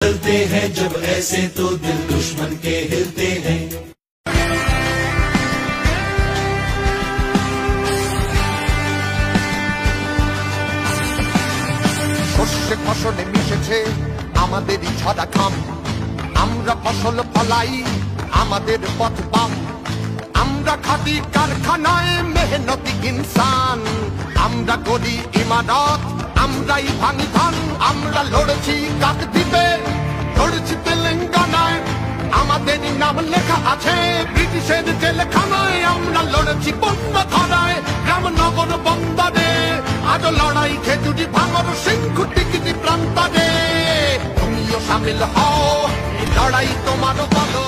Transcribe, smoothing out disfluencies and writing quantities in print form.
चलते हैं जब ऐसे तो दिल दुश्मन के हिलते हैं। শস্যে ফসলে মিশেছে আমাদেরই ঝরা ঘাম, আমরা ফসল ফলাই আমাদের পথ পাম, আমরা খাটি কারখানায় মেহনতি ইনসান, আমরা করি ইমারত আমরাই ভাঙি ধান। আমরা লড়েছি কাকদ্বীপে, লড়েছি তেলেঙ্গানায়, আমাদের নাম লেখা আছে ব্রিটিশের জেলখানায়। আমরা লড়েছি বন্যা ধারায় রামনগর বন্দরে, আজ লড়াই খেজুরি ভাঙর সিংহু টিকিটি প্রান্তরে। তুমিও সামিল হও এই লড়াই তোমারও বলো।